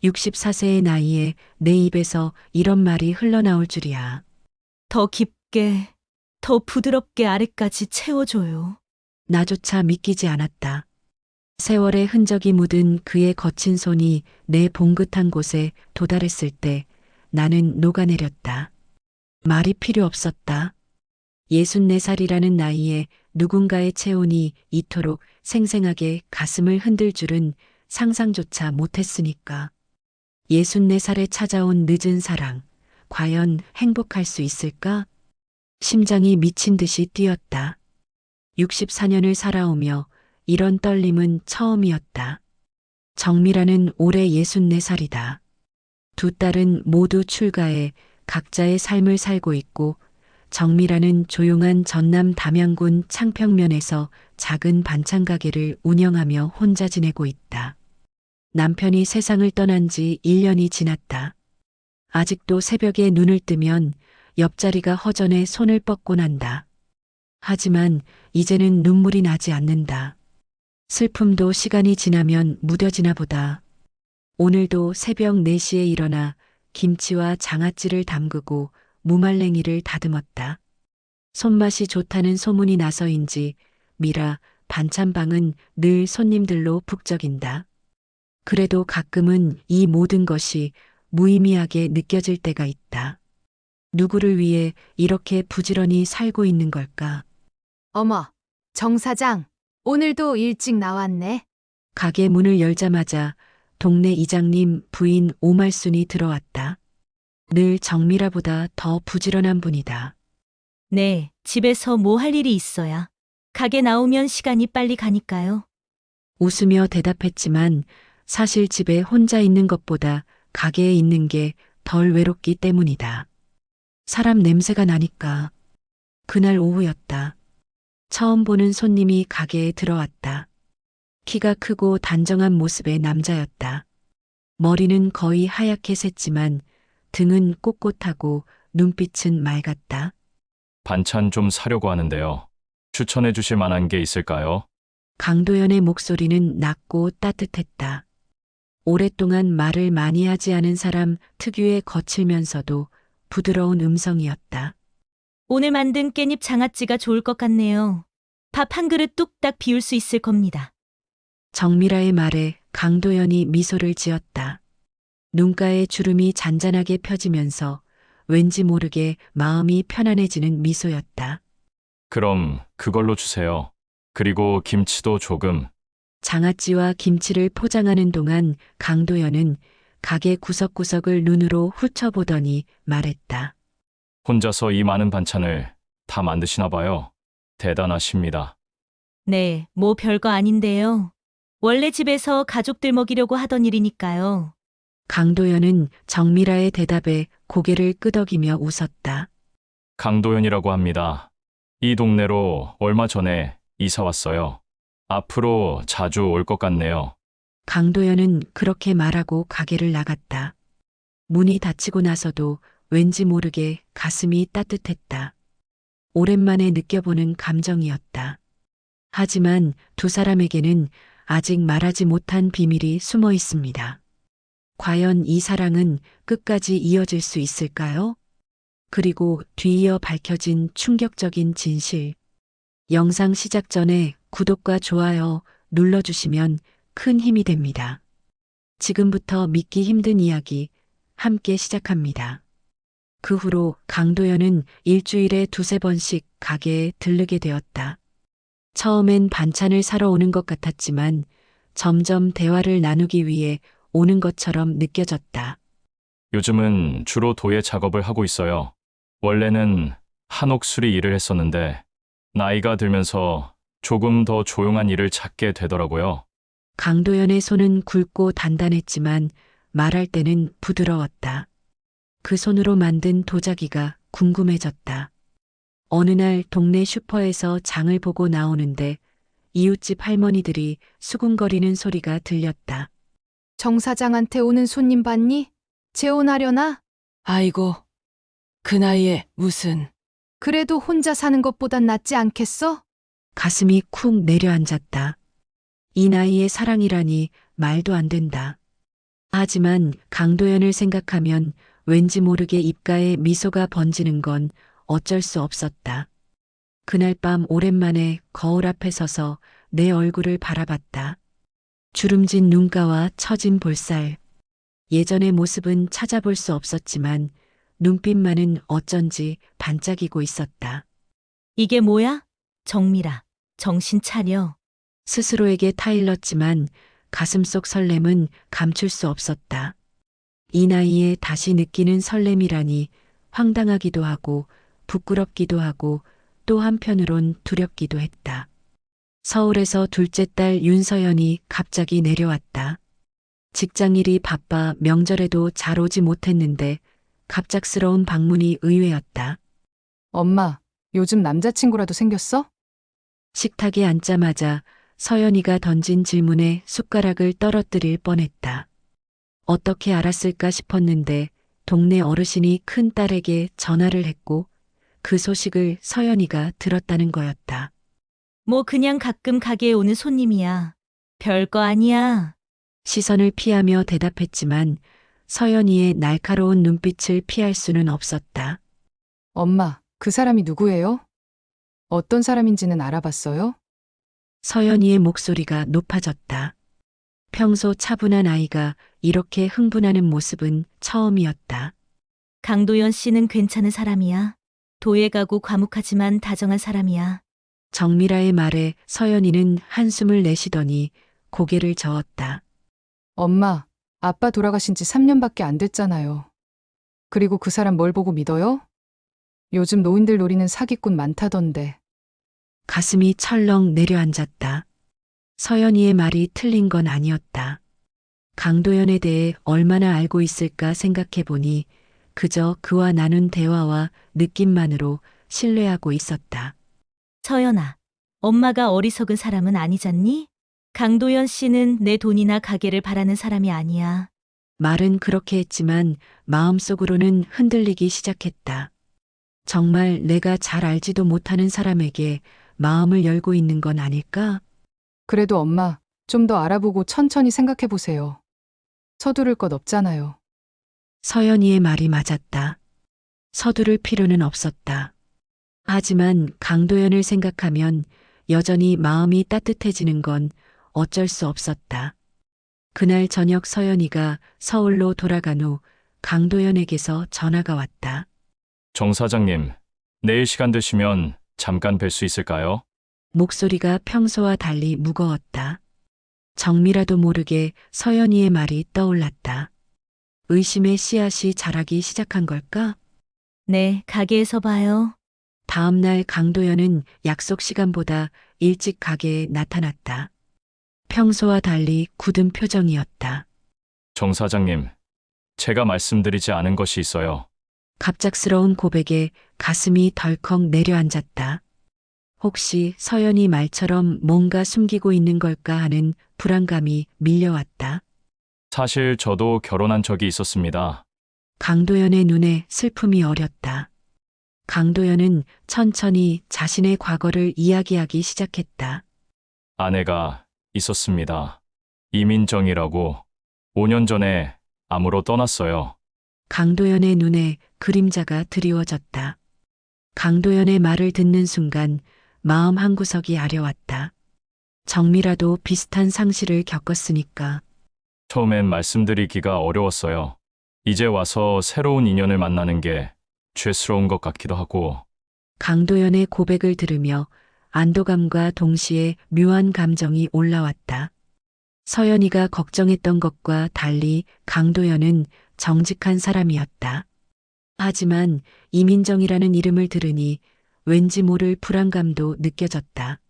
64세의 나이에 내 입에서 이런 말이 흘러나올 줄이야. 더 깊게, 더 부드럽게 아래까지 채워줘요. 나조차 믿기지 않았다. 세월의 흔적이 묻은 그의 거친 손이 내 봉긋한 곳에 도달했을 때 나는 녹아내렸다. 말이 필요 없었다. 64살이라는 나이에 누군가의 체온이 이토록 생생하게 가슴을 흔들 줄은 상상조차 못했으니까. 64살에 찾아온 늦은 사랑, 과연 행복할 수 있을까? 심장이 미친 듯이 뛰었다. 64년을 살아오며 이런 떨림은 처음이었다. 정미라는 올해 64살이다. 두 딸은 모두 출가해 각자의 삶을 살고 있고 정미라는 조용한 전남 담양군 창평면에서 작은 반찬 가게를 운영하며 혼자 지내고 있다. 남편이 세상을 떠난 지 1년이 지났다. 아직도 새벽에 눈을 뜨면 옆자리가 허전해 손을 뻗곤 한다. 하지만 이제는 눈물이 나지 않는다. 슬픔도 시간이 지나면 무뎌지나 보다. 오늘도 새벽 4시에 일어나 김치와 장아찌를 담그고 무말랭이를 다듬었다. 손맛이 좋다는 소문이 나서인지 미라 반찬방은 늘 손님들로 북적인다. 그래도 가끔은 이 모든 것이 무의미하게 느껴질 때가 있다. 누구를 위해 이렇게 부지런히 살고 있는 걸까? 어머, 정 사장, 오늘도 일찍 나왔네. 가게 문을 열자마자 동네 이장님 부인 오말순이 들어왔다. 늘 정미라보다 더 부지런한 분이다. 네, 집에서 뭐 할 일이 있어야. 가게 나오면 시간이 빨리 가니까요. 웃으며 대답했지만 사실 집에 혼자 있는 것보다 가게에 있는 게 덜 외롭기 때문이다. 사람 냄새가 나니까. 그날 오후였다. 처음 보는 손님이 가게에 들어왔다. 키가 크고 단정한 모습의 남자였다. 머리는 거의 하얗게 샜지만 등은 꼿꼿하고 눈빛은 맑았다. 반찬 좀 사려고 하는데요. 추천해 주실 만한 게 있을까요? 강도연의 목소리는 낮고 따뜻했다. 오랫동안 말을 많이 하지 않은 사람 특유의 거칠면서도 부드러운 음성이었다. 오늘 만든 깻잎 장아찌가 좋을 것 같네요. 밥 한 그릇 뚝딱 비울 수 있을 겁니다. 정미라의 말에 강도연이 미소를 지었다. 눈가에 주름이 잔잔하게 펴지면서 왠지 모르게 마음이 편안해지는 미소였다. 그럼 그걸로 주세요. 그리고 김치도 조금. 장아찌와 김치를 포장하는 동안 강도연은 가게 구석구석을 눈으로 훑어보더니 말했다. 혼자서 이 많은 반찬을 다 만드시나 봐요. 대단하십니다. 네, 뭐 별거 아닌데요. 원래 집에서 가족들 먹이려고 하던 일이니까요. 강도연은 정미라의 대답에 고개를 끄덕이며 웃었다. 강도연이라고 합니다. 이 동네로 얼마 전에 이사 왔어요. 앞으로 자주 올 것 같네요. 강도연은 그렇게 말하고 가게를 나갔다. 문이 닫히고 나서도 왠지 모르게 가슴이 따뜻했다. 오랜만에 느껴보는 감정이었다. 하지만 두 사람에게는 아직 말하지 못한 비밀이 숨어 있습니다. 과연 이 사랑은 끝까지 이어질 수 있을까요? 그리고 뒤이어 밝혀진 충격적인 진실. 영상 시작 전에 구독과 좋아요 눌러주시면 큰 힘이 됩니다. 지금부터 믿기 힘든 이야기 함께 시작합니다. 그 후로 강도연은 일주일에 두세 번씩 가게에 들르게 되었다. 처음엔 반찬을 사러 오는 것 같았지만 점점 대화를 나누기 위해 오는 것처럼 느껴졌다. 요즘은 주로 도예 작업을 하고 있어요. 원래는 한옥수리 일을 했었는데 나이가 들면서 조금 더 조용한 일을 찾게 되더라고요. 강도연의 손은 굵고 단단했지만 말할 때는 부드러웠다. 그 손으로 만든 도자기가 궁금해졌다. 어느 날 동네 슈퍼에서 장을 보고 나오는데 이웃집 할머니들이 수군거리는 소리가 들렸다. 정 사장한테 오는 손님 봤니? 재혼하려나? 아이고, 그 나이에 무슨. 그래도 혼자 사는 것보단 낫지 않겠어? 가슴이 쿵 내려앉았다. 이 나이에 사랑이라니 말도 안 된다. 하지만 강도연을 생각하면 왠지 모르게 입가에 미소가 번지는 건 어쩔 수 없었다. 그날 밤 오랜만에 거울 앞에 서서 내 얼굴을 바라봤다. 주름진 눈가와 처진 볼살. 예전의 모습은 찾아볼 수 없었지만 눈빛만은 어쩐지 반짝이고 있었다. 이게 뭐야? 정미라, 정신 차려. 스스로에게 타일렀지만 가슴속 설렘은 감출 수 없었다. 이 나이에 다시 느끼는 설렘이라니 황당하기도 하고 부끄럽기도 하고 또 한편으론 두렵기도 했다. 서울에서 둘째 딸 윤서연이 갑자기 내려왔다. 직장일이 바빠 명절에도 잘 오지 못했는데 갑작스러운 방문이 의외였다. 엄마, 요즘 남자친구라도 생겼어? 식탁에 앉자마자 서연이가 던진 질문에 숟가락을 떨어뜨릴 뻔했다. 어떻게 알았을까 싶었는데 동네 어르신이 큰 딸에게 전화를 했고 그 소식을 서연이가 들었다는 거였다. 뭐 그냥 가끔 가게에 오는 손님이야. 별거 아니야. 시선을 피하며 대답했지만 서연이의 날카로운 눈빛을 피할 수는 없었다. 엄마, 그 사람이 누구예요? 어떤 사람인지는 알아봤어요? 서연이의 목소리가 높아졌다. 평소 차분한 아이가 이렇게 흥분하는 모습은 처음이었다. 강도연 씨는 괜찮은 사람이야. 도에 가고 과묵하지만 다정한 사람이야. 정미라의 말에 서연이는 한숨을 내쉬더니 고개를 저었다. 엄마, 아빠 돌아가신 지 3년밖에 안 됐잖아요. 그리고 그 사람 뭘 보고 믿어요? 요즘 노인들 노리는 사기꾼 많다던데. 가슴이 철렁 내려앉았다. 서연이의 말이 틀린 건 아니었다. 강도연에 대해 얼마나 알고 있을까 생각해보니 그저 그와 나눈 대화와 느낌만으로 신뢰하고 있었다. 서연아, 엄마가 어리석은 사람은 아니잖니? 강도연 씨는 내 돈이나 가게를 바라는 사람이 아니야. 말은 그렇게 했지만 마음속으로는 흔들리기 시작했다. 정말 내가 잘 알지도 못하는 사람에게 마음을 열고 있는 건 아닐까? 그래도 엄마, 좀 더 알아보고 천천히 생각해 보세요. 서두를 것 없잖아요. 서연이의 말이 맞았다. 서두를 필요는 없었다. 하지만 강도연을 생각하면 여전히 마음이 따뜻해지는 건 어쩔 수 없었다. 그날 저녁 서연이가 서울로 돌아간 후 강도연에게서 전화가 왔다. 정 사장님, 내일 시간 되시면 잠깐 뵐 수 있을까요? 목소리가 평소와 달리 무거웠다. 정미라도 모르게 서연이의 말이 떠올랐다. 의심의 씨앗이 자라기 시작한 걸까? 네, 가게에서 봐요. 다음 날 강도연은 약속 시간보다 일찍 가게에 나타났다. 평소와 달리 굳은 표정이었다. 정 사장님, 제가 말씀드리지 않은 것이 있어요. 갑작스러운 고백에 가슴이 덜컥 내려앉았다. 혹시 서연이 말처럼 뭔가 숨기고 있는 걸까 하는 불안감이 밀려왔다. 사실 저도 결혼한 적이 있었습니다. 강도연의 눈에 슬픔이 어렸다. 강도연은 천천히 자신의 과거를 이야기하기 시작했다. 아내가 있었습니다. 이민정이라고 5년 전에 암으로 떠났어요. 강도연의 눈에 그림자가 드리워졌다. 강도연의 말을 듣는 순간 마음 한구석이 아려왔다. 정미라도 비슷한 상실을 겪었으니까. 처음엔 말씀드리기가 어려웠어요. 이제 와서 새로운 인연을 만나는 게 죄스러운 것 같기도 하고. 강도연의 고백을 들으며 안도감과 동시에 묘한 감정이 올라왔다. 서연이가 걱정했던 것과 달리 강도연은 정직한 사람이었다. 하지만 이민정이라는 이름을 들으니 왠지 모를 불안감도 느껴졌다.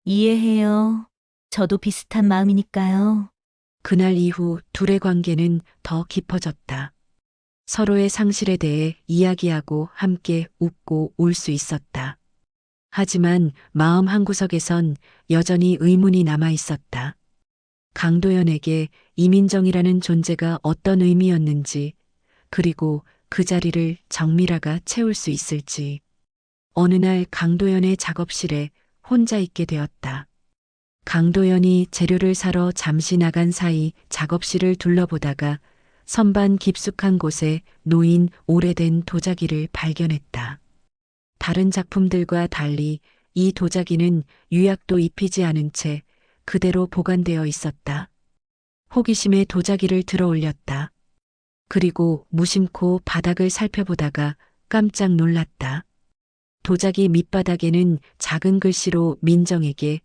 이해해요. 저도 비슷한 마음이니까요. 그날 이후 둘의 관계는 더 깊어졌다. 서로의 상실에 대해 이야기하고 함께 웃고 울 수 있었다. 하지만 마음 한구석에선 여전히 의문이 남아 있었다. 강도연에게 이민정이라는 존재가 어떤 의미였는지, 그리고 그 자리를 정미라가 채울 수 있을지. 어느 날 강도연의 작업실에 혼자 있게 되었다. 강도연이 재료를 사러 잠시 나간 사이 작업실을 둘러보다가 선반 깊숙한 곳에 놓인 오래된 도자기를 발견했다. 다른 작품들과 달리 이 도자기는 유약도 입히지 않은 채 그대로 보관되어 있었다. 호기심에 도자기를 들어 올렸다. 그리고 무심코 바닥을 살펴보다가 깜짝 놀랐다. 도자기 밑바닥에는 작은 글씨로 민정에게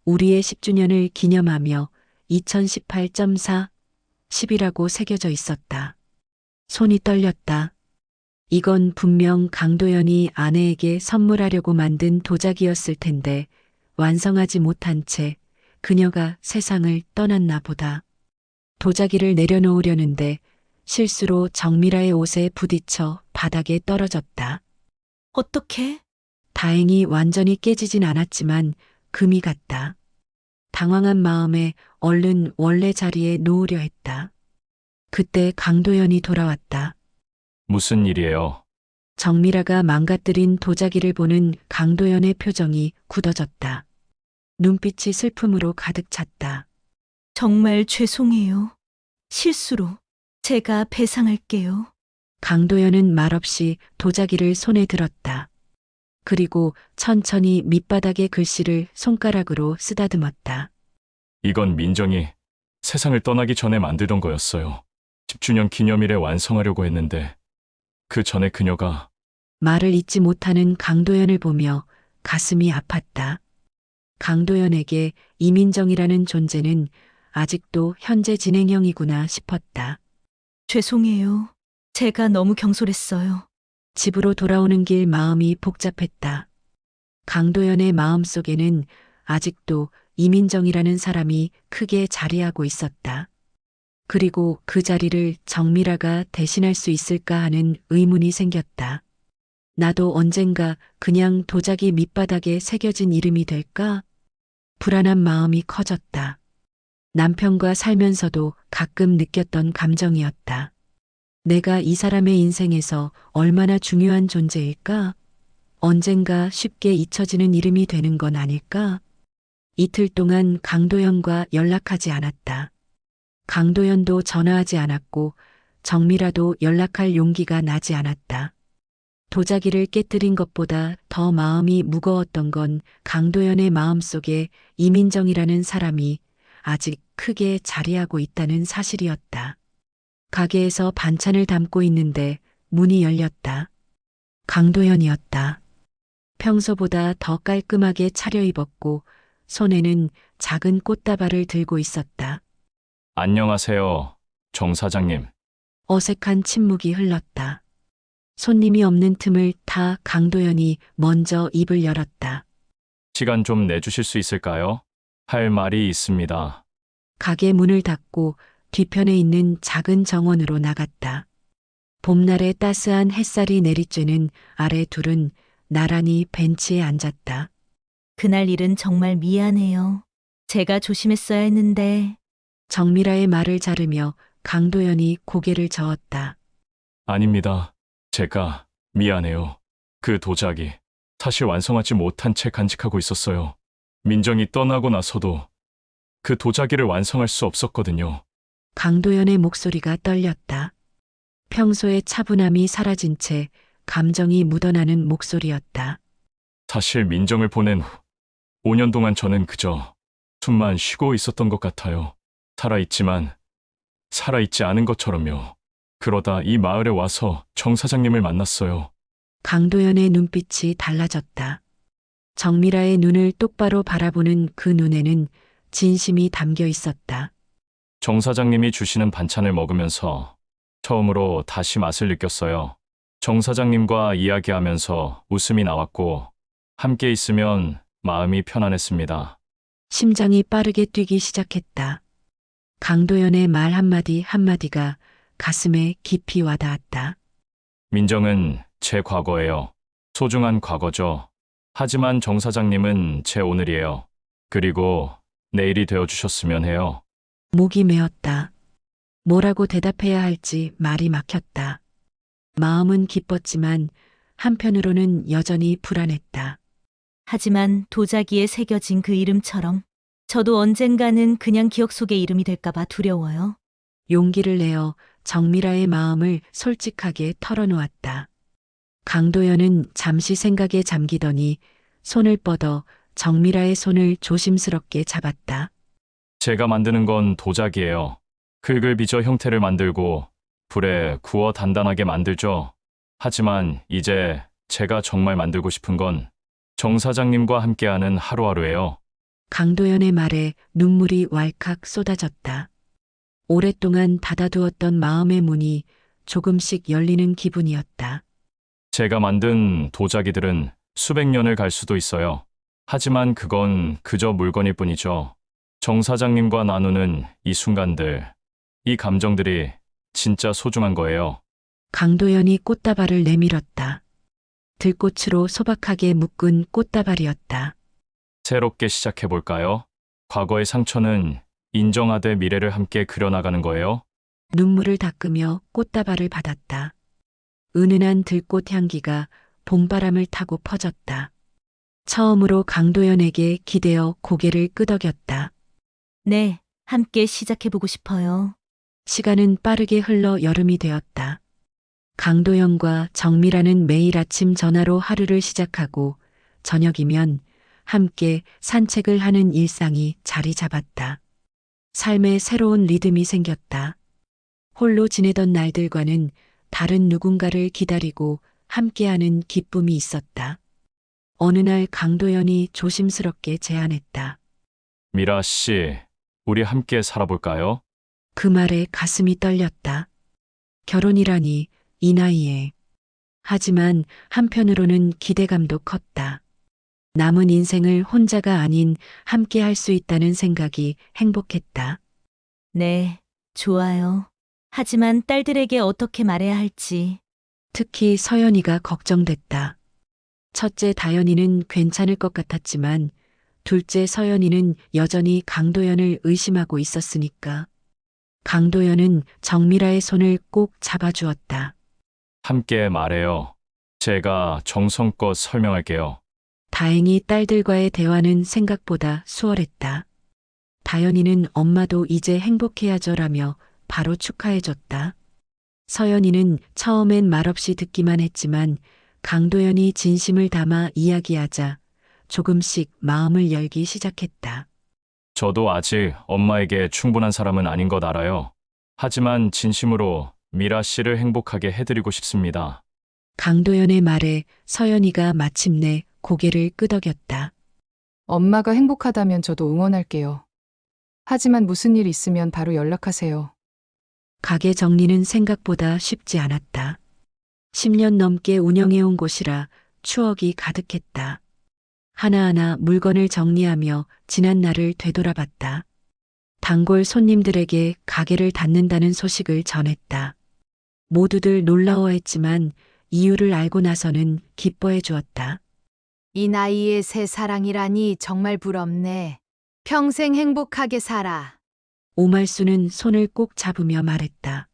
우리의 10주년을 기념하며 2018.4 10이라고 새겨져 있었다. 손이 떨렸다. 이건 분명 강도연이 아내에게 선물하려고 만든 도자기였을 텐데 완성하지 못한 채 그녀가 세상을 떠났나 보다. 도자기를 내려놓으려는데 실수로 정미라의 옷에 부딪혀 바닥에 떨어졌다. 어떻게? 다행히 완전히 깨지진 않았지만 금이 갔다. 당황한 마음에 얼른 원래 자리에 놓으려 했다. 그때 강도연이 돌아왔다. 무슨 일이에요? 정미라가 망가뜨린 도자기를 보는 강도연의 표정이 굳어졌다. 눈빛이 슬픔으로 가득 찼다. 정말 죄송해요. 실수로 제가 배상할게요. 강도연은 말없이 도자기를 손에 들었다. 그리고 천천히 밑바닥의 글씨를 손가락으로 쓰다듬었다. 이건 민정이 세상을 떠나기 전에 만들던 거였어요. 10주년 기념일에 완성하려고 했는데 그 전에 그녀가 말을 잇지 못하는 강도연을 보며 가슴이 아팠다. 강도연에게 이민정이라는 존재는 아직도 현재 진행형이구나 싶었다. 죄송해요. 제가 너무 경솔했어요. 집으로 돌아오는 길 마음이 복잡했다. 강도연의 마음속에는 아직도 이민정이라는 사람이 크게 자리하고 있었다. 그리고 그 자리를 정미라가 대신할 수 있을까 하는 의문이 생겼다. 나도 언젠가 그냥 도자기 밑바닥에 새겨진 이름이 될까? 불안한 마음이 커졌다. 남편과 살면서도 가끔 느꼈던 감정이었다. 내가 이 사람의 인생에서 얼마나 중요한 존재일까? 언젠가 쉽게 잊혀지는 이름이 되는 건 아닐까? 이틀 동안 강도연과 연락하지 않았다. 강도연도 전화하지 않았고 정미라도 연락할 용기가 나지 않았다. 도자기를 깨뜨린 것보다 더 마음이 무거웠던 건 강도연의 마음속에 이민정이라는 사람이 아직 크게 자리하고 있다는 사실이었다. 가게에서 반찬을 담고 있는데 문이 열렸다. 강도연이었다. 평소보다 더 깔끔하게 차려입었고 손에는 작은 꽃다발을 들고 있었다. 안녕하세요, 정 사장님. 어색한 침묵이 흘렀다. 손님이 없는 틈을 타 강도연이 먼저 입을 열었다. 시간 좀 내주실 수 있을까요? 할 말이 있습니다. 가게 문을 닫고 뒤편에 있는 작은 정원으로 나갔다. 봄날의 따스한 햇살이 내리쬐는 아래 둘은 나란히 벤치에 앉았다. 그날 일은 정말 미안해요. 제가 조심했어야 했는데. 정미라의 말을 자르며 강도연이 고개를 저었다. 아닙니다. 제가 미안해요. 그 도자기 사실 완성하지 못한 채 간직하고 있었어요. 민정이 떠나고 나서도 그 도자기를 완성할 수 없었거든요. 강도연의 목소리가 떨렸다. 평소의 차분함이 사라진 채 감정이 묻어나는 목소리였다. 사실 민정을 보낸 후 5년 동안 저는 그저 숨만 쉬고 있었던 것 같아요. 살아있지만 살아있지 않은 것처럼요. 그러다 이 마을에 와서 정 사장님을 만났어요. 강도연의 눈빛이 달라졌다. 정미라의 눈을 똑바로 바라보는 그 눈에는 진심이 담겨 있었다. 정 사장님이 주시는 반찬을 먹으면서 처음으로 다시 맛을 느꼈어요. 정 사장님과 이야기하면서 웃음이 나왔고 함께 있으면 마음이 편안했습니다. 심장이 빠르게 뛰기 시작했다. 강도연의 말 한마디 한마디가 가슴에 깊이 와닿았다. 민정은 제 과거예요. 소중한 과거죠. 하지만 정 사장님은 제 오늘이에요. 그리고 내일이 되어주셨으면 해요. 목이 메었다. 뭐라고 대답해야 할지 말이 막혔다. 마음은 기뻤지만 한편으로는 여전히 불안했다. 하지만 도자기에 새겨진 그 이름처럼 저도 언젠가는 그냥 기억 속의 이름이 될까봐 두려워요. 용기를 내어 정미라의 마음을 솔직하게 털어놓았다. 강도연은 잠시 생각에 잠기더니 손을 뻗어 정미라의 손을 조심스럽게 잡았다. 제가 만드는 건 도자기예요. 흙을 빚어 형태를 만들고 불에 구워 단단하게 만들죠. 하지만 이제 제가 정말 만들고 싶은 건 정 사장님과 함께하는 하루하루예요. 강도연의 말에 눈물이 왈칵 쏟아졌다. 오랫동안 닫아두었던 마음의 문이 조금씩 열리는 기분이었다. 제가 만든 도자기들은 수백 년을 갈 수도 있어요. 하지만 그건 그저 물건일 뿐이죠. 정 사장님과 나누는 이 순간들, 이 감정들이 진짜 소중한 거예요. 강도연이 꽃다발을 내밀었다. 들꽃으로 소박하게 묶은 꽃다발이었다. 새롭게 시작해볼까요? 과거의 상처는 인정하되 미래를 함께 그려나가는 거예요. 눈물을 닦으며 꽃다발을 받았다. 은은한 들꽃 향기가 봄바람을 타고 퍼졌다. 처음으로 강도연에게 기대어 고개를 끄덕였다. 네, 함께 시작해보고 싶어요. 시간은 빠르게 흘러 여름이 되었다. 강도연과 정미라는 매일 아침 전화로 하루를 시작하고 저녁이면 함께 산책을 하는 일상이 자리 잡았다. 삶에 새로운 리듬이 생겼다. 홀로 지내던 날들과는 다른 누군가를 기다리고 함께하는 기쁨이 있었다. 어느 날 강도연이 조심스럽게 제안했다. 미라 씨, 우리 함께 살아볼까요? 그 말에 가슴이 떨렸다. 결혼이라니 이 나이에. 하지만 한편으로는 기대감도 컸다. 남은 인생을 혼자가 아닌 함께 할 수 있다는 생각이 행복했다. 네, 좋아요. 하지만 딸들에게 어떻게 말해야 할지. 특히 서연이가 걱정됐다. 첫째 다연이는 괜찮을 것 같았지만 둘째 서연이는 여전히 강도연을 의심하고 있었으니까. 강도연은 정미라의 손을 꼭 잡아주었다. 함께 말해요. 제가 정성껏 설명할게요. 다행히 딸들과의 대화는 생각보다 수월했다. 다연이는 엄마도 이제 행복해야죠라며 바로 축하해줬다. 서연이는 처음엔 말없이 듣기만 했지만 강도연이 진심을 담아 이야기하자 조금씩 마음을 열기 시작했다. 저도 아직 엄마에게 충분한 사람은 아닌 것 알아요. 하지만 진심으로 미라 씨를 행복하게 해드리고 싶습니다. 강도연의 말에 서연이가 마침내 고개를 끄덕였다. 엄마가 행복하다면 저도 응원할게요. 하지만 무슨 일 있으면 바로 연락하세요. 가게 정리는 생각보다 쉽지 않았다. 10년 넘게 운영해온 곳이라 추억이 가득했다. 하나하나 물건을 정리하며 지난 날을 되돌아봤다. 단골 손님들에게 가게를 닫는다는 소식을 전했다. 모두들 놀라워했지만 이유를 알고 나서는 기뻐해 주었다. 이 나이에 새 사랑이라니 정말 부럽네. 평생 행복하게 살아. 오말수는 손을 꼭 잡으며 말했다.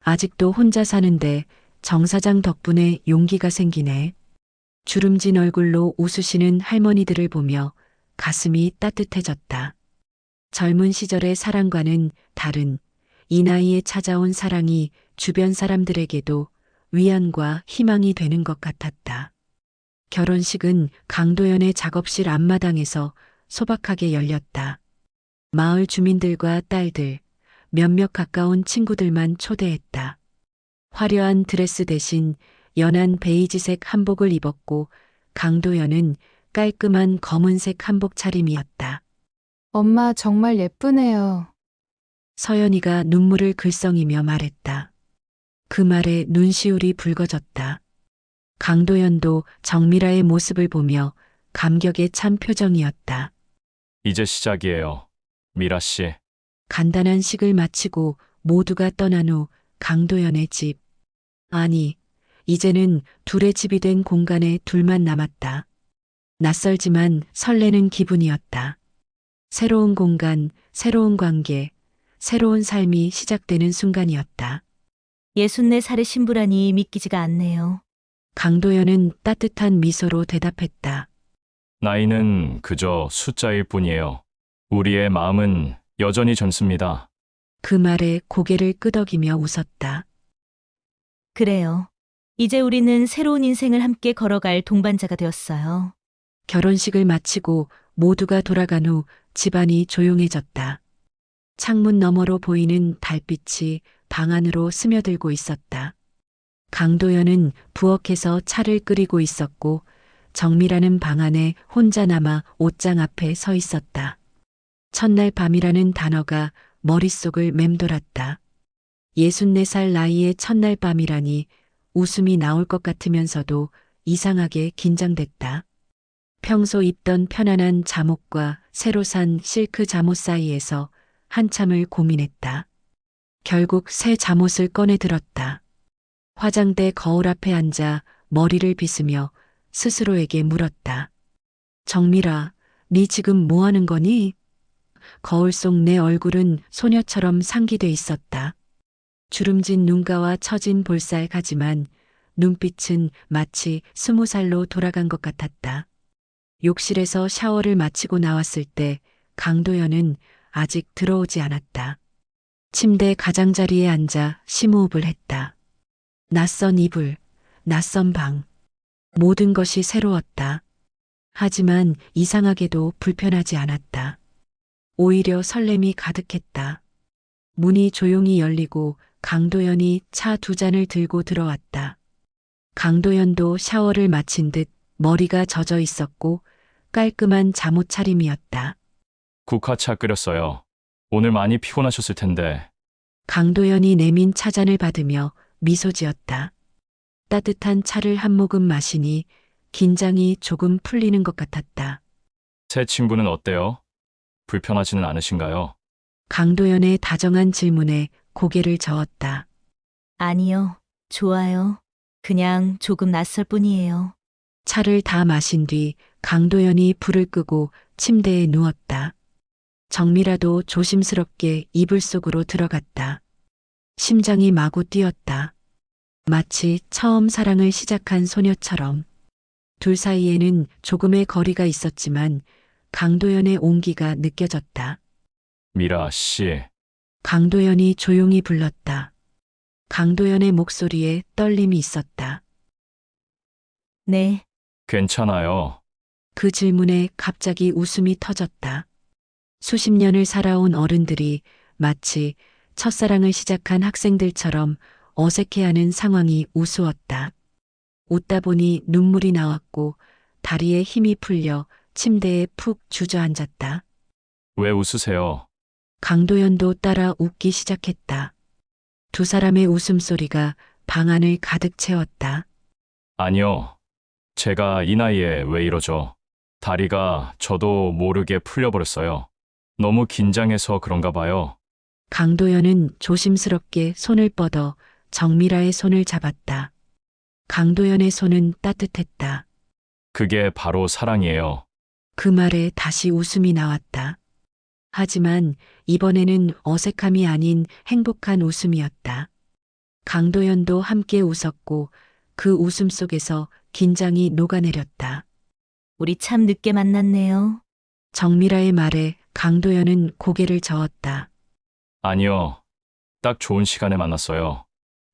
아직도 혼자 사는데 정 사장 덕분에 용기가 생기네. 주름진 얼굴로 웃으시는 할머니들을 보며 가슴이 따뜻해졌다. 젊은 시절의 사랑과는 다른 이 나이에 찾아온 사랑이 주변 사람들에게도 위안과 희망이 되는 것 같았다. 결혼식은 강도연의 작업실 앞마당에서 소박하게 열렸다. 마을 주민들과 딸들, 몇몇 가까운 친구들만 초대했다. 화려한 드레스 대신 연한 베이지색 한복을 입었고 강도연은 깔끔한 검은색 한복 차림이었다. 엄마 정말 예쁘네요. 서연이가 눈물을 글썽이며 말했다. 그 말에 눈시울이 붉어졌다. 강도연도 정미라의 모습을 보며 감격에 찬 표정이었다. 이제 시작이에요. 미라 씨. 간단한 식을 마치고 모두가 떠난 후 강도연의 집. 아니, 이제는 둘의 집이 된 공간에 둘만 남았다. 낯설지만 설레는 기분이었다. 새로운 공간, 새로운 관계, 새로운 삶이 시작되는 순간이었다. 64살의 신부라니 믿기지가 않네요. 강도연은 따뜻한 미소로 대답했다. 나이는 그저 숫자일 뿐이에요. 우리의 마음은 여전히 젊습니다. 그 말에 고개를 끄덕이며 웃었다. 그래요. 이제 우리는 새로운 인생을 함께 걸어갈 동반자가 되었어요. 결혼식을 마치고 모두가 돌아간 후 집안이 조용해졌다. 창문 너머로 보이는 달빛이 방 안으로 스며들고 있었다. 강도연은 부엌에서 차를 끓이고 있었고 정미라는 방 안에 혼자 남아 옷장 앞에 서 있었다. 첫날 밤이라는 단어가 머릿속을 맴돌았다. 64살 나이의 첫날 밤이라니 웃음이 나올 것 같으면서도 이상하게 긴장됐다. 평소 입던 편안한 잠옷과 새로 산 실크 잠옷 사이에서 한참을 고민했다. 결국 새 잠옷을 꺼내 들었다. 화장대 거울 앞에 앉아 머리를 빗으며 스스로에게 물었다. 정미라, 네 지금 뭐 하는 거니? 거울 속 내 얼굴은 소녀처럼 상기돼 있었다. 주름진 눈가와 처진 볼살가지만 눈빛은 마치 20살로 돌아간 것 같았다. 욕실에서 샤워를 마치고 나왔을 때 강도연은 아직 들어오지 않았다. 침대 가장자리에 앉아 심호흡을 했다. 낯선 이불, 낯선 방. 모든 것이 새로웠다. 하지만 이상하게도 불편하지 않았다. 오히려 설렘이 가득했다. 문이 조용히 열리고 강도연이 차 2잔을 들고 들어왔다. 강도연도 샤워를 마친 듯 머리가 젖어 있었고 깔끔한 잠옷 차림이었다. 국화차 끓였어요. 오늘 많이 피곤하셨을 텐데. 강도연이 내민 차잔을 받으며 미소 지었다. 따뜻한 차를 한 모금 마시니 긴장이 조금 풀리는 것 같았다. 새 친구는 어때요? 불편하지는 않으신가요? 강도연의 다정한 질문에 고개를 저었다. 아니요. 좋아요. 그냥 조금 낯설 뿐이에요. 차를 다 마신 뒤 강도연이 불을 끄고 침대에 누웠다. 정미라도 조심스럽게 이불 속으로 들어갔다. 심장이 마구 뛰었다. 마치 처음 사랑을 시작한 소녀처럼. 둘 사이에는 조금의 거리가 있었지만 강도연의 온기가 느껴졌다. 미라 씨, 강도연이 조용히 불렀다. 강도연의 목소리에 떨림이 있었다. 네. 괜찮아요. 그 질문에 갑자기 웃음이 터졌다. 수십 년을 살아온 어른들이 마치 첫사랑을 시작한 학생들처럼 어색해하는 상황이 우스웠다. 웃다 보니 눈물이 나왔고 다리에 힘이 풀려 침대에 푹 주저앉았다. 왜 웃으세요? 강도연도 따라 웃기 시작했다. 두 사람의 웃음소리가 방 안을 가득 채웠다. 아니요. 제가 이 나이에 왜 이러죠? 다리가 저도 모르게 풀려버렸어요. 너무 긴장해서 그런가 봐요. 강도연은 조심스럽게 손을 뻗어 정미라의 손을 잡았다. 강도연의 손은 따뜻했다. 그게 바로 사랑이에요. 그 말에 다시 웃음이 나왔다. 하지만 이번에는 어색함이 아닌 행복한 웃음이었다. 강도연도 함께 웃었고 그 웃음 속에서 긴장이 녹아내렸다. 우리 참 늦게 만났네요. 정미라의 말에 강도연은 고개를 저었다. 아니요. 딱 좋은 시간에 만났어요.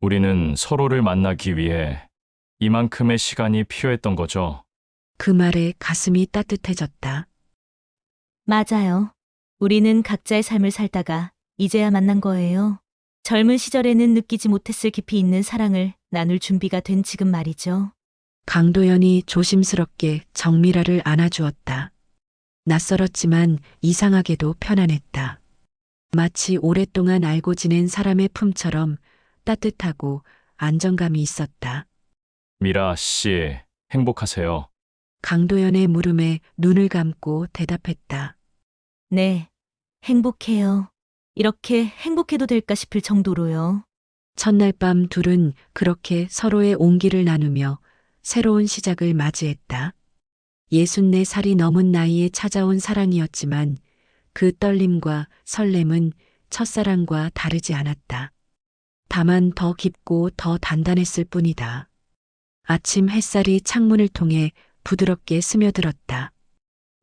우리는 서로를 만나기 위해 이만큼의 시간이 필요했던 거죠. 그 말에 가슴이 따뜻해졌다. 맞아요. 우리는 각자의 삶을 살다가 이제야 만난 거예요. 젊은 시절에는 느끼지 못했을 깊이 있는 사랑을 나눌 준비가 된 지금 말이죠. 강도연이 조심스럽게 정미라를 안아주었다. 낯설었지만 이상하게도 편안했다. 마치 오랫동안 알고 지낸 사람의 품처럼 따뜻하고 안정감이 있었다. 미라 씨, 행복하세요. 강도연의 물음에 눈을 감고 대답했다. 네. 행복해요. 이렇게 행복해도 될까 싶을 정도로요. 첫날 밤 둘은 그렇게 서로의 온기를 나누며 새로운 시작을 맞이했다. 64살이 넘은 나이에 찾아온 사랑이었지만 그 떨림과 설렘은 첫사랑과 다르지 않았다. 다만 더 깊고 더 단단했을 뿐이다. 아침 햇살이 창문을 통해 부드럽게 스며들었다.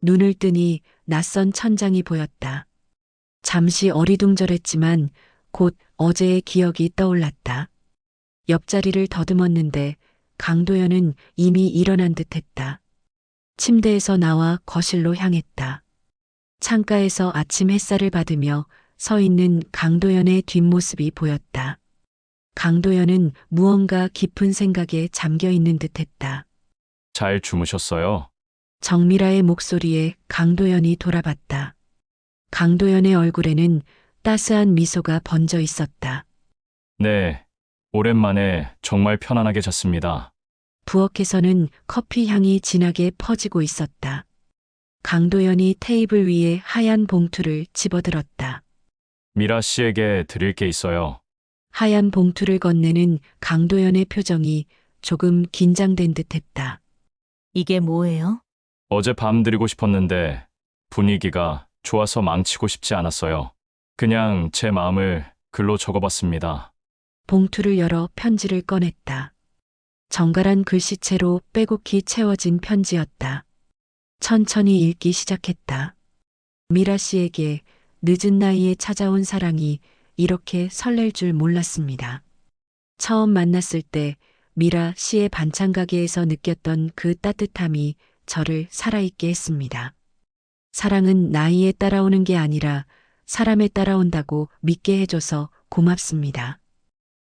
눈을 뜨니 낯선 천장이 보였다. 잠시 어리둥절했지만 곧 어제의 기억이 떠올랐다. 옆자리를 더듬었는데 강도연은 이미 일어난 듯 했다. 침대에서 나와 거실로 향했다. 창가에서 아침 햇살을 받으며 서 있는 강도연의 뒷모습이 보였다. 강도연은 무언가 깊은 생각에 잠겨 있는 듯 했다. 잘 주무셨어요? 정미라의 목소리에 강도연이 돌아봤다. 강도연의 얼굴에는 따스한 미소가 번져 있었다. 네, 오랜만에 정말 편안하게 잤습니다. 부엌에서는 커피 향이 진하게 퍼지고 있었다. 강도연이 테이블 위에 하얀 봉투를 집어들었다. 미라 씨에게 드릴 게 있어요. 하얀 봉투를 건네는 강도연의 표정이 조금 긴장된 듯 했다. 이게 뭐예요? 어젯밤 드리고 싶었는데 분위기가 좋아서 망치고 싶지 않았어요. 그냥 제 마음을 글로 적어봤습니다. 봉투를 열어 편지를 꺼냈다. 정갈한 글씨체로 빼곡히 채워진 편지였다. 천천히 읽기 시작했다. 미라 씨에게 늦은 나이에 찾아온 사랑이 이렇게 설렐 줄 몰랐습니다. 처음 만났을 때 미라 씨의 반찬 가게에서 느꼈던 그 따뜻함이 저를 살아있게 했습니다. 사랑은 나이에 따라오는 게 아니라 사람에 따라온다고 믿게 해줘서 고맙습니다.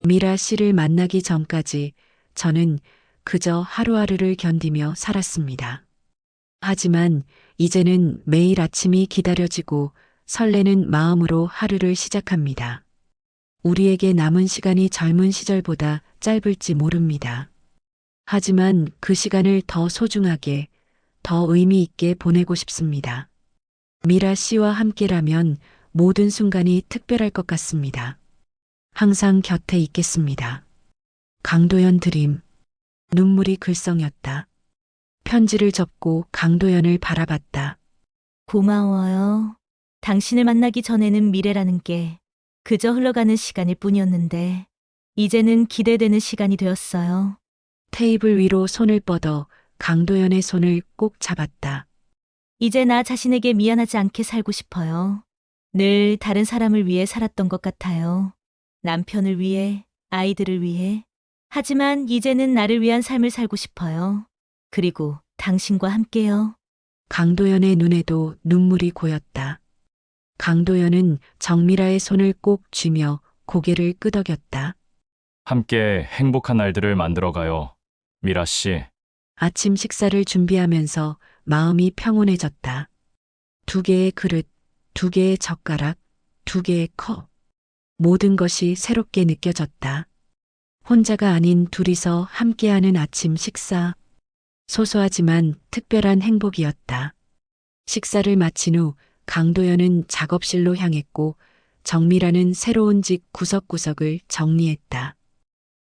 미라 씨를 만나기 전까지 저는 그저 하루하루를 견디며 살았습니다. 하지만 이제는 매일 아침이 기다려지고 설레는 마음으로 하루를 시작합니다. 우리에게 남은 시간이 젊은 시절보다 짧을지 모릅니다. 하지만 그 시간을 더 소중하게, 더 의미 있게 보내고 싶습니다. 미라 씨와 함께라면 모든 순간이 특별할 것 같습니다. 항상 곁에 있겠습니다. 강도연 드림. 눈물이 글썽였다. 편지를 접고 강도연을 바라봤다. 고마워요. 당신을 만나기 전에는 미래라는 게 그저 흘러가는 시간일 뿐이었는데, 이제는 기대되는 시간이 되었어요. 테이블 위로 손을 뻗어 강도연의 손을 꼭 잡았다. 이제 나 자신에게 미안하지 않게 살고 싶어요. 늘 다른 사람을 위해 살았던 것 같아요. 남편을 위해, 아이들을 위해. 하지만 이제는 나를 위한 삶을 살고 싶어요. 그리고 당신과 함께요. 강도연의 눈에도 눈물이 고였다. 강도연은 정미라의 손을 꼭 쥐며 고개를 끄덕였다. 함께 행복한 날들을 만들어가요. 미라 씨. 아침 식사를 준비하면서 마음이 평온해졌다. 2개의 그릇, 2개의 젓가락, 2개의 컵. 모든 것이 새롭게 느껴졌다. 혼자가 아닌 둘이서 함께하는 아침 식사. 소소하지만 특별한 행복이었다. 식사를 마친 후 강도연은 작업실로 향했고 정미라는 새로운 집 구석구석을 정리했다.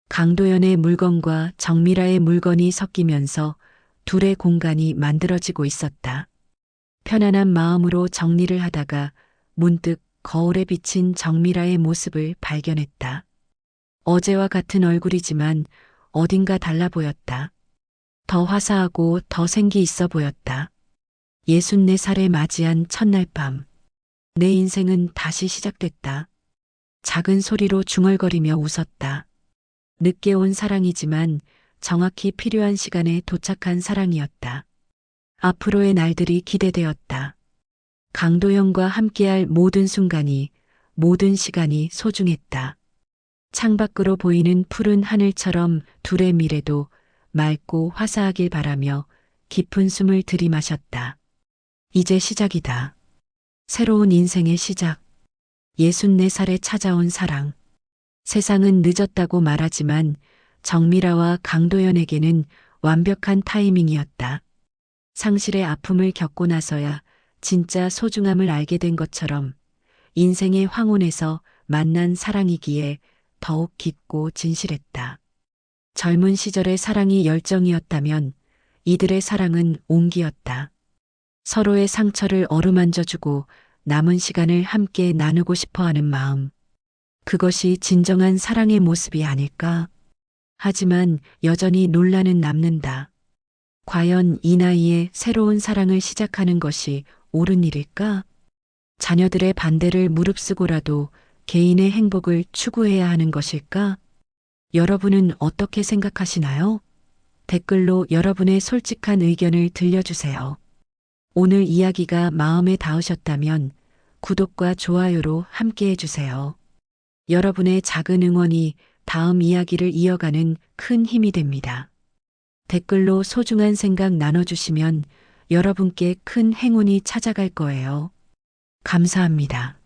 강도연의 물건과 정미라의 물건이 섞이면서 둘의 공간이 만들어지고 있었다. 편안한 마음으로 정리를 하다가 문득 거울에 비친 정미라의 모습을 발견했다. 어제와 같은 얼굴이지만 어딘가 달라 보였다. 더 화사하고 더 생기 있어 보였다. 64살에 맞이한 첫날 밤. 내 인생은 다시 시작됐다. 작은 소리로 중얼거리며 웃었다. 늦게 온 사랑이지만 정확히 필요한 시간에 도착한 사랑이었다. 앞으로의 날들이 기대되었다. 강도연과 함께할 모든 순간이, 모든 시간이 소중했다. 창밖으로 보이는 푸른 하늘처럼 둘의 미래도 맑고 화사하길 바라며 깊은 숨을 들이마셨다. 이제 시작이다. 새로운 인생의 시작. 64살에 찾아온 사랑. 세상은 늦었다고 말하지만 정미라와 강도연에게는 완벽한 타이밍이었다. 상실의 아픔을 겪고 나서야 진짜 소중함을 알게 된 것처럼 인생의 황혼에서 만난 사랑이기에 더욱 깊고 진실했다. 젊은 시절의 사랑이 열정이었다면 이들의 사랑은 온기였다. 서로의 상처를 어루만져주고 남은 시간을 함께 나누고 싶어 하는 마음. 그것이 진정한 사랑의 모습이 아닐까? 하지만 여전히 논란은 남는다. 과연 이 나이에 새로운 사랑을 시작하는 것이 옳은 일일까? 자녀들의 반대를 무릅쓰고라도 개인의 행복을 추구해야 하는 것일까? 여러분은 어떻게 생각하시나요? 댓글로 여러분의 솔직한 의견을 들려주세요. 오늘 이야기가 마음에 닿으셨다면 구독과 좋아요로 함께 해주세요. 여러분의 작은 응원이 다음 이야기를 이어가는 큰 힘이 됩니다. 댓글로 소중한 생각 나눠주시면 여러분께 큰 행운이 찾아갈 거예요. 감사합니다.